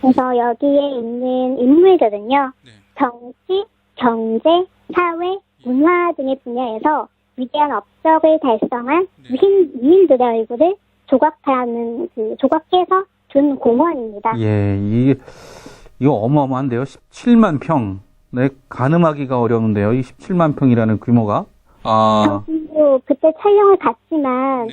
그래서 여기에 있는 인물들은요, 정치, 경제, 사회, 문화 등의 분야에서 위대한 업적을 달성한 위인들의 얼굴을 조각해서 둔 공원입니다. 예, 이거 어마어마한데요. 17만 평. 네, 가늠하기가 어려운데요. 이 17만 평이라는 규모가. 저도 그때 촬영을 갔지만,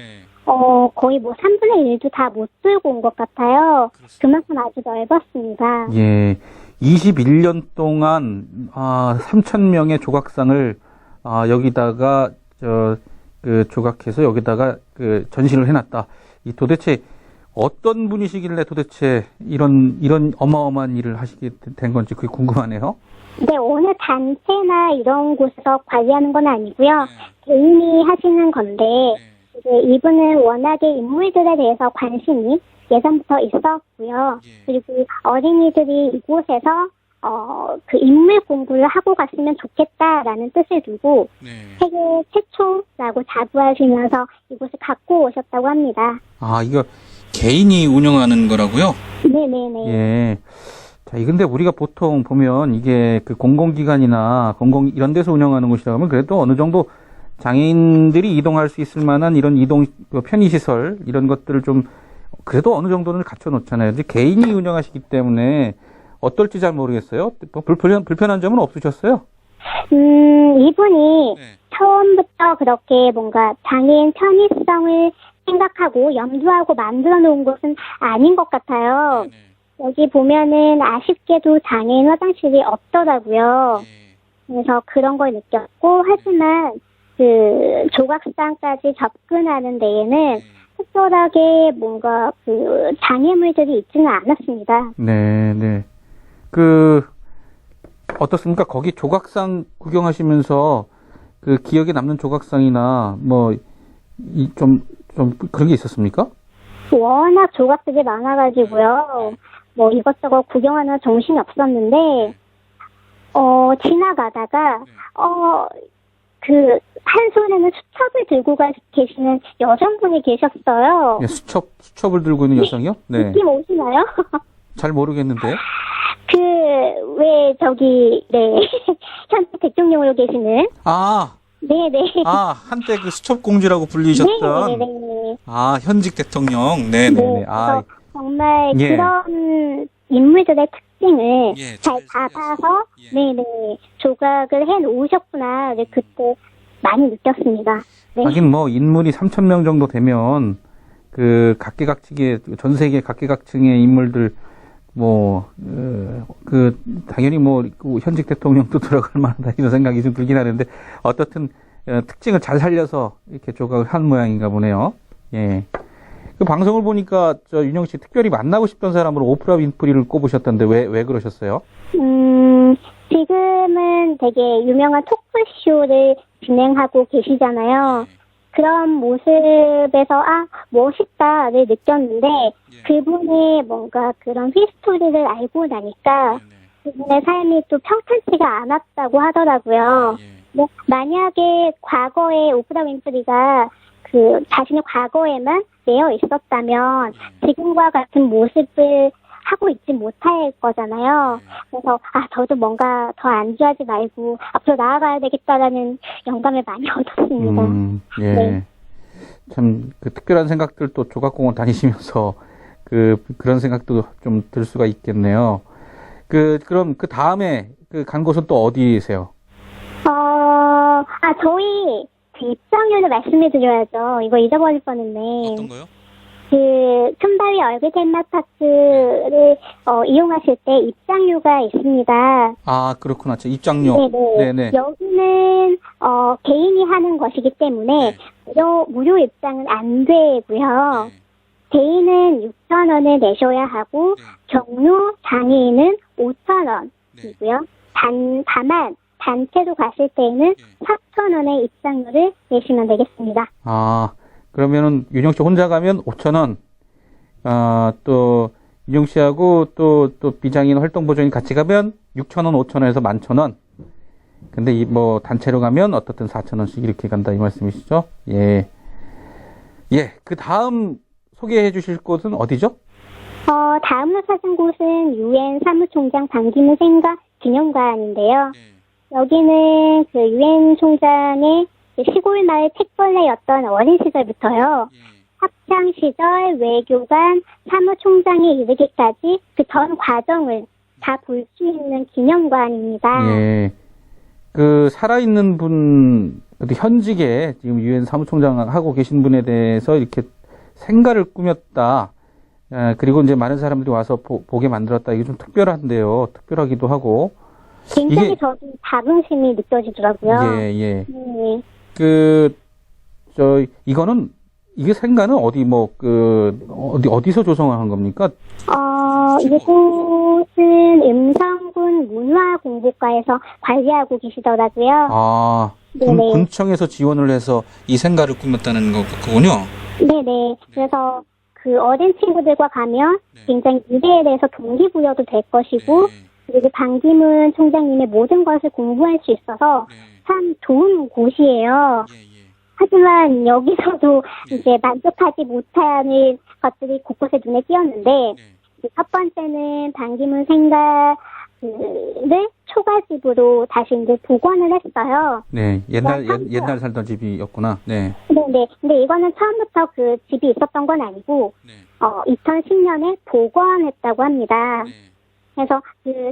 거의 뭐 3분의 1도 다 못 들고 온 것 같아요. 그만큼 아주 넓었습니다. 예. 21년 동안 3,000명의 조각상을 여기다가 조각해서 여기다가 전시를 해놨다. 이 도대체 어떤 분이시길래 도대체 이런 어마어마한 일을 하시게 된 건지 그게 궁금하네요. 네, 어느 단체나 이런 곳에서 관리하는 건 아니고요. 개인이 하시는 건데, 이제 이분은 워낙에 인물들에 대해서 관심이 예전부터 있었고요. 그리고 어린이들이 이곳에서 그 인물 공부를 하고 갔으면 좋겠다라는 뜻을 두고 세계 최초라고 자부하시면서 이곳을 갖고 오셨다고 합니다. 이거 개인이 운영하는 거라고요? 네네네. 예. 자, 근데 우리가 보통 보면 이게 그 공공기관이나 이런 데서 운영하는 곳이라고 하면 그래도 어느 정도 장애인들이 이동할 수 있을 만한 이런 편의시설, 이런 것들을 좀, 그래도 어느 정도는 갖춰놓잖아요. 이제 개인이 운영하시기 때문에 어떨지 잘 모르겠어요. 불편한 점은 없으셨어요? 이분이 네. 처음부터 그렇게 뭔가 장애인 편의성을 생각하고 염두하고 만들어 놓은 곳은 아닌 것 같아요. 네. 여기 보면은 아쉽게도 장애인 화장실이 없더라고요. 네. 그래서 그런 걸 느꼈고, 하지만 그 조각상까지 접근하는 데에는 네. 특별하게 뭔가 그 장애물들이 있지는 않았습니다. 네, 네. 어떻습니까? 거기 조각상 구경하시면서 그 기억에 남는 조각상이나 좀 그런 게 있었습니까? 워낙 조각들이 많아가지고요. 뭐 이것저것 구경하느라 정신이 없었는데, 지나가다가, 한 손에는 수첩을 들고 계시는 여성분이 계셨어요. 예, 수첩을 들고 있는 여성이요? 네. 느낌 오시나요? 잘 모르겠는데. 현재 대통령으로 계시는, 네네. 한때 그 수첩 공주라고 불리셨던. 네네네. 현직 대통령. 네네네. 네, 그래서 정말 예. 그런 인물들의 특징을 예, 잘 잘 잡아서, 예. 네네, 조각을 해 놓으셨구나를 그때 많이 느꼈습니다. 네. 하긴 인물이 3,000명 정도 되면 각계각층의 전 세계 각계각층의 인물들 당연히 그 현직 대통령도 들어갈 만하다 이런 생각이 좀 들긴 하는데 어떻든 특징을 잘 살려서 이렇게 조각을 한 모양인가 보네요. 예. 그 방송을 보니까 윤영 씨 특별히 만나고 싶던 사람으로 오프라 윈프리를 꼽으셨던데 왜 그러셨어요? 지금은 되게 유명한 토크쇼를 진행하고 계시잖아요. 그런 모습에서 멋있다를 느꼈는데 그분의 뭔가 그런 히스토리를 알고 나니까 그분의 삶이 또 평탄치가 않았다고 하더라고요. 만약에 과거에 오프라 윈프리가 자신의 과거에만 매여 있었다면 지금과 같은 모습을 하고 있지 못할 거잖아요. 그래서 저도 뭔가 더 안주하지 말고 앞으로 나아가야 되겠다라는 영감을 많이 얻었습니다. 예. 네. 참 특별한 생각들 또 조각공원 다니시면서 그런 생각도 좀 들 수가 있겠네요. 그럼 그 다음에 간 곳은 또 어디세요? 저희 입장료를 말씀해 드려야죠. 이거 잊어버릴 뻔했네. 어떤 거요? 틈바위 얼굴 테마파크를 이용하실 때 입장료가 있습니다. 그렇구나. 입장료. 네네. 여기는 개인이 하는 것이기 때문에 무료 입장은 안 되고요. 개인은 6,000원을 내셔야 하고 경로 장애인은 5,000원이고요. 다만 단체로 갔을 때는 4,000원의 입장료를 내시면 되겠습니다. 그러면은 윤영 씨 혼자 가면 5,000원. 또 윤영 씨하고 또 비장애인 활동보조인 같이 가면 6,000원, 5,000원에서 11,000원. 근데 단체로 가면 어떻든 4,000원씩 이렇게 간다 이 말씀이시죠? 예. 예. 그 다음 소개해 주실 곳은 어디죠? 다음으로 찾은 곳은 유엔 사무총장 반기문 생가 기념관인데요. 여기는 유엔 총장의 시골 마을 책벌레였던 어린 시절부터요. 학창 시절, 외교관, 사무총장에 이르기까지 그 전 과정을 다 볼 수 있는 기념관입니다. 예. 살아있는 분, 현직에 지금 유엔 사무총장 하고 계신 분에 대해서 이렇게 생가를 꾸몄다. 그리고 이제 많은 사람들이 와서 보게 만들었다. 이게 좀 특별한데요. 특별하기도 하고. 굉장히 저도 자긍심이 느껴지더라고요. 예. 네. 이게 생가는 어디서 조성한 겁니까? 이곳은 음성군 문화공부과에서 관리하고 계시더라고요. 네네. 군청에서 지원을 해서 이 생가를 꾸몄다는 거군요. 네네. 그래서 어린 친구들과 가면 굉장히 미래에 대해서 동기부여도 될 것이고, 그리고 반기문 총장님의 모든 것을 공부할 수 있어서 참 좋은 곳이에요. 하지만 여기서도 이제 만족하지 못하는 것들이 곳곳에 눈에 띄었는데, 첫 번째는 반기문 생가를 초가집으로 다시 이제 복원을 했어요. 네, 옛날 살던 집이었구나. 네. 네네. 근데 이거는 처음부터 그 집이 있었던 건 아니고, 2010년에 복원했다고 합니다. 그래서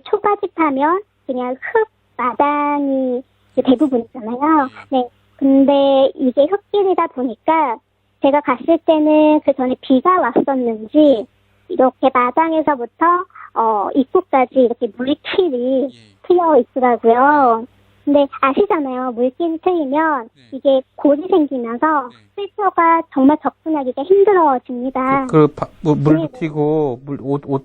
초가집 하면 그냥 흙 마당이 대부분이잖아요. 네. 근데 이게 흙길이다 보니까 제가 갔을 때는 그 전에 비가 왔었는지 이렇게 마당에서부터 입구까지 이렇게 물길이 트여 있더라고요. 근데 아시잖아요. 물길이 트이면 이게 골이 생기면서 필터가 정말 접근하기가 힘들어집니다. 물도 튀고,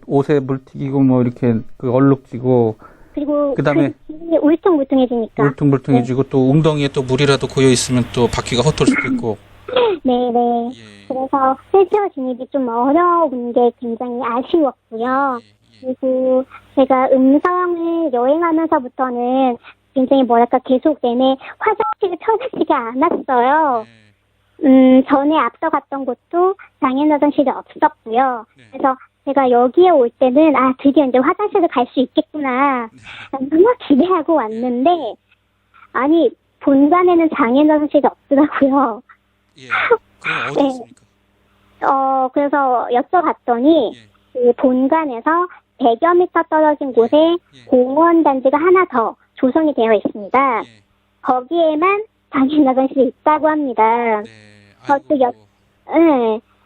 옷에 물 튀기고, 뭐, 이렇게, 얼룩지고, 그리고 그다음에 그 길이 울퉁불퉁해지니까. 울퉁불퉁해지고, 또 웅덩이에 또 물이라도 고여 있으면 또 바퀴가 헛돌 수도 있고. 네네. 그래서 휠체어 진입이 좀 어려운 게 굉장히 아쉬웠고요. 그리고 제가 음성을 여행하면서부터는 굉장히 계속 내내 화장실이 편하지가 않았어요. 전에 앞서 갔던 곳도 장애인 화장실이 없었고요. 그래서 제가 여기에 올 때는 드디어 이제 화장실을 갈 수 있겠구나 정말 기대하고 왔는데 아니 본관에는 장애인 화장실이 없더라고요. 그럼 어디 있습니까? 그래서 여쭤봤더니 그 본관에서 100여 미터 떨어진 곳에 공원 단지가 하나 더 조성이 되어 있습니다. 거기에만 장애인 화장실이 있다고 합니다.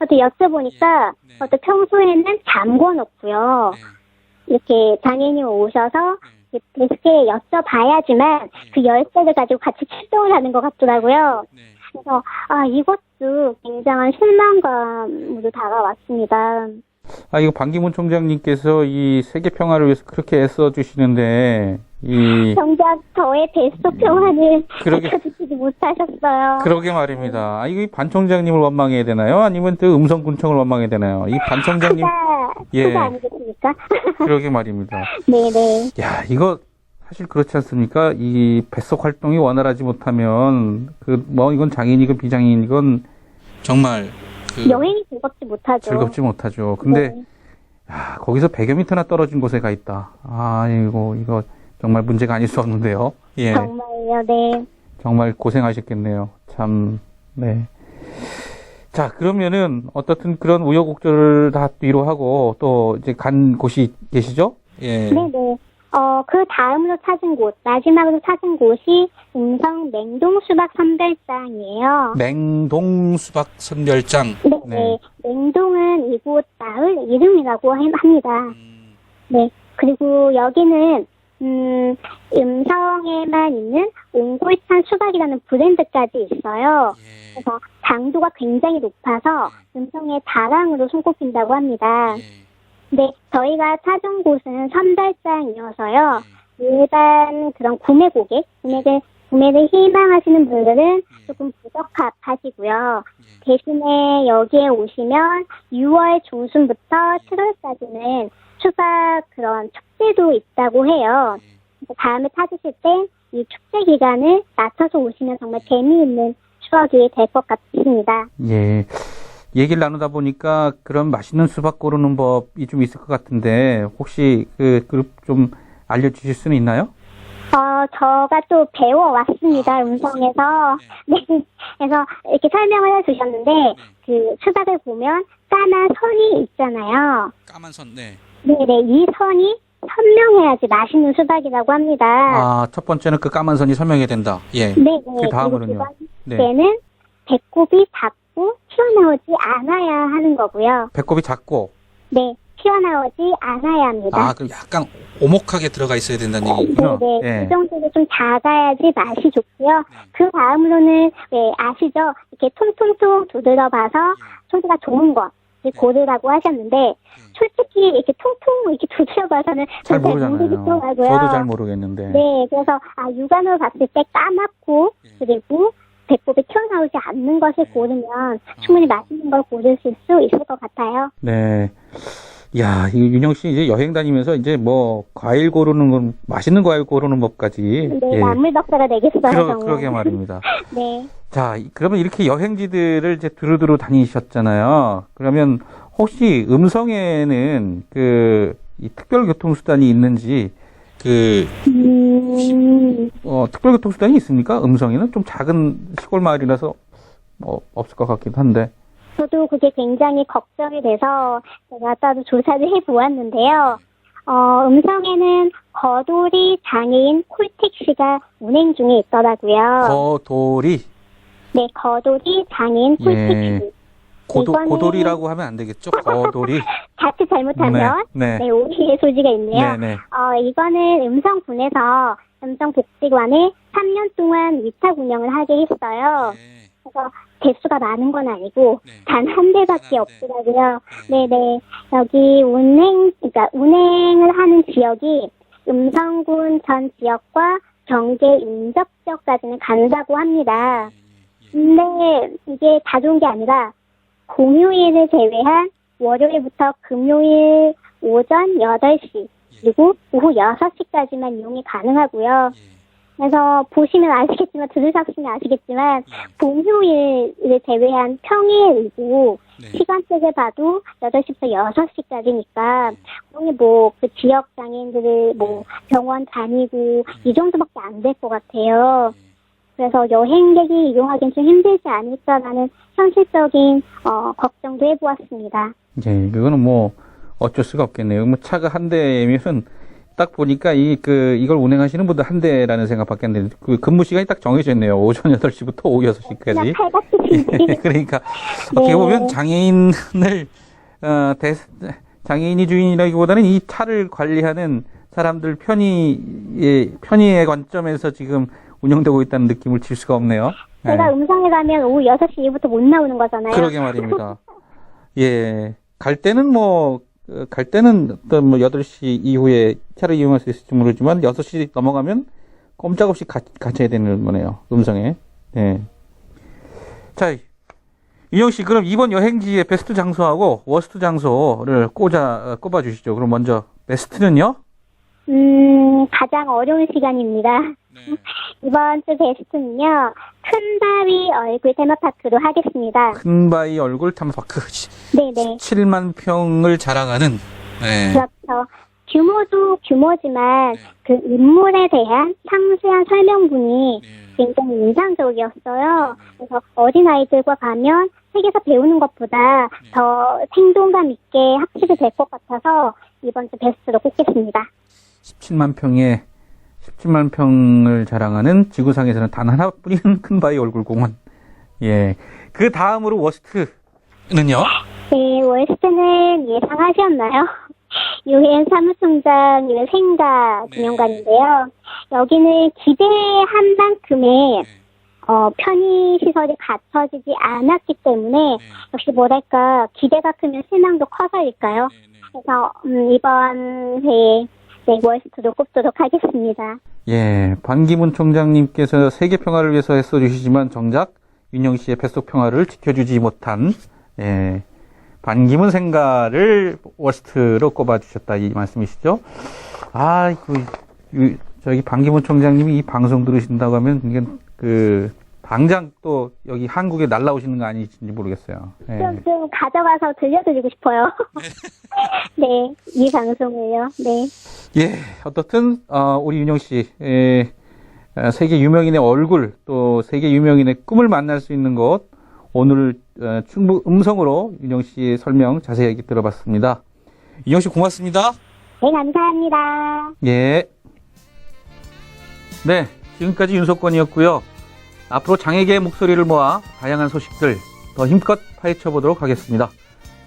또 여쭤보니까 또 평소에는 잠궈놓고요. 이렇게 장애인이 오셔서 데스크에 여쭤봐야지만 그 열쇠를 가지고 같이 출동을 하는 것 같더라고요. 그래서 이것도 굉장한 실망감으로 다가왔습니다. 이거 반기문 총장님께서 이 세계 평화를 위해서 그렇게 애써주시는데, 정작 저의 베스트 평화를 그러게- 지켜주지 못하셨어요. 그러게 말입니다. 이거 반 총장님을 원망해야 되나요? 아니면 또 음성군청을 원망해야 되나요? 이 반 총장님, 그가 아니겠습니까? 그러게 말입니다. 네네. 야, 이거 사실 그렇지 않습니까? 이 뱃속 활동이 원활하지 못하면, 이건 장애인이건 비장애인이건 정말 여행이 즐겁지 못하죠. 즐겁지 못하죠. 근데, 네. 거기서 100여 미터나 떨어진 곳에 가 있다. 이거 정말 문제가 아닐 수 없는데요. 예. 정말요, 네. 정말 고생하셨겠네요. 참, 네. 자, 그러면은, 어떻든 그런 우여곡절을 다 뒤로하고, 또, 이제 간 곳이 계시죠? 예. 네네. 그 다음으로 찾은 곳, 마지막으로 찾은 곳이 음성 맹동 수박 선별장이에요. 맹동 수박 선별장. 네. 네. 맹동은 이곳 마을 이름이라고 합니다. 네. 그리고 여기는, 음성에만 있는 옹골찬 수박이라는 브랜드까지 있어요. 그래서 당도가 굉장히 높아서 음성의 자랑으로 손꼽힌다고 합니다. 네, 저희가 찾은 곳은 선별장이어서요. 일반 그런 구매를 희망하시는 분들은 조금 부적합하시고요. 대신에 여기에 오시면 6월 중순부터 7월까지는 수박 그런 축제도 있다고 해요. 그래서 다음에 찾으실 때 이 축제 기간을 맞춰서 오시면 정말 재미있는 추억이 될 것 같습니다. 예. 얘기를 나누다 보니까 그런 맛있는 수박 고르는 법이 좀 있을 것 같은데, 혹시 좀 알려주실 수는 있나요? 저가 또 배워왔습니다, 음성에서. 네. 그래서 이렇게 설명을 해주셨는데, 그 수박을 보면 까만 선이 있잖아요. 까만 선, 네. 네네, 이 선이 선명해야지 맛있는 수박이라고 합니다. 첫 번째는 그 까만 선이 설명해야 된다. 예. 네네. 그 다음으로는요? 그리고 네. 두 번째는 배꼽이 작고 튀어나오지 않아야 하는 거고요. 배꼽이 작고, 네, 튀어나오지 않아야 합니다. 그럼 약간 오목하게 들어가 있어야 된다는 얘기군요. 네네. 예. 그 정도로 좀 작아야지 맛이 좋고요. 그 다음으로는, 아시죠? 이렇게 통통통 두드려봐서 소리가 좋은 거, 고르라고 하셨는데, 솔직히 이렇게 통통 이렇게 두드려봐서는 잘 잘 모르잖아요. 모르겠더라고요. 저도 잘 모르겠는데. 네, 그래서, 육안으로 봤을 때 까맣고, 그리고 배꼽이 튀어나오지 않는 것을 고르면 충분히 맛있는 걸 고르실 수 있을 것 같아요. 네. 야, 윤영 씨 이제 여행 다니면서 이제 과일 고르는 건, 맛있는 과일 고르는 법까지. 네, 예. 만물 덕사가 되겠어요, 정말. 그러게 말입니다. 네. 자, 그러면 이렇게 여행지들을 이제 두루두루 다니셨잖아요. 그러면 혹시 음성에는 이 특별교통수단이 있는지, 특별교통수단이 있습니까? 음성에는 좀 작은 시골 마을이라서 없을 것 같긴 한데. 저도 그게 굉장히 걱정이 돼서 제가 따로 조사를 해보았는데요. 음성에는 거돌이 장애인 콜택시가 운행 중에 있더라고요. 거돌이. 네, 거돌이 장애인 콜택시. 이거는 고돌이라고 하면 안 되겠죠? 거돌이. 자칫 잘못하면 네. 네, 오해의 소지가 있네요. 네. 이거는 음성군에서 음성복지관에 3년 동안 위탁 운영을 하게 했어요. 네. 그래서 대수가 많은 건 아니고 네. 단 한 대밖에 한 대. 없더라고요. 네네. 여기 운행을 하는 지역이 음성군 전 지역과 경계 인접 지역까지는 간다고 합니다. 근데 이게 다 좋은 게 아니라 공휴일을 제외한 월요일부터 금요일 오전 8시 그리고 오후 6시까지만 이용이 가능하고요. 그래서 보시면 아시겠지만 들으셨으면 아시겠지만 공휴일을 제외한 평일이고 네. 시간대를 봐도 8시부터 6시까지니까 거기 뭐그 지역 장애인들을 뭐 병원 다니고 이 정도밖에 안 될 것 같아요. 그래서 여행객이 이용하기는 좀 힘들지 않을까라는 현실적인 걱정도 해보았습니다. 예, 그거는 뭐 어쩔 수가 없겠네요. 뭐 차가 한 대면은 딱 보니까 이걸 운행하시는 분들 한 대라는 생각밖에 안 되는데 그 근무 시간이 딱 정해져 있네요. 오전 8시부터 오후 6시까지. 그냥 칼같이 그러니까 어떻게 보면 장애인을 장애인이 주인이라기보다는 이 차를 관리하는 사람들 편의의 관점에서 지금 운영되고 있다는 느낌을 질 수가 없네요. 제가 네. 음성에 가면 오후 6시 이후부터 못 나오는 거잖아요. 그러게 말입니다. 예. 갈 때는 어떤 8시 이후에 차를 이용할 수 있을지 모르지만 6시 넘어가면 꼼짝없이 갇혀야 되는 거네요. 음성에. 예. 자, 윤영 씨, 그럼 이번 여행지의 베스트 장소하고 워스트 장소를 꼽아 주시죠. 그럼 먼저 베스트는요? 가장 어려운 시간입니다. 네. 이번 주 베스트는요, 큰바위 얼굴 테마파크로 하겠습니다. 큰바위 얼굴 탐파크. 네네. 7만 평을 자랑하는, 네. 그렇죠. 규모도 규모지만 그 인물에 대한 상세한 설명문이 굉장히 인상적이었어요. 그래서 어린아이들과 가면 책에서 배우는 것보다 더 생동감 있게 학습이 될 것 같아서 이번 주 베스트로 꼽겠습니다. 17만 평을 자랑하는 지구상에서는 단 하나뿐인 큰바위 얼굴 공원. 예. 그 다음으로 워스트는요? 네, 월스트는 예상하셨나요? 유엔 사무총장의 생가 기념관인데요. 여기는 기대한 만큼의 편의시설이 갖춰지지 않았기 때문에 역시 뭐랄까 기대가 크면 실망도 커서일까요? 그래서 이번 회에 월스트로 꼽도록 하겠습니다. 예. 반기문 총장님께서 세계 평화를 위해서 애써주시지만 정작 윤영 씨의 뱃속 평화를 지켜주지 못한, 예. 반기문 생가를 워스트로 꼽아주셨다 이 말씀이시죠? 저기 반기문 총장님이 이 방송 들으신다고 하면 이게 당장 또 여기 한국에 날라오시는 거 아니신지 모르겠어요. 예. 좀 가져가서 들려드리고 싶어요. 네, 이 방송을요. 네. 예, 어떻든 우리 윤영 씨, 세계 유명인의 얼굴 또 세계 유명인의 꿈을 만날 수 있는 곳 오늘 충북 음성으로 윤영 씨의 설명 자세히 들어봤습니다. 윤영 씨 고맙습니다. 네, 감사합니다. 예. 네, 지금까지 윤석권이었고요. 앞으로 장애계의 목소리를 모아 다양한 소식들 더 힘껏 파헤쳐 보도록 하겠습니다.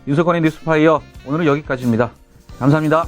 윤석권의 뉴스파이어 오늘은 여기까지입니다. 감사합니다.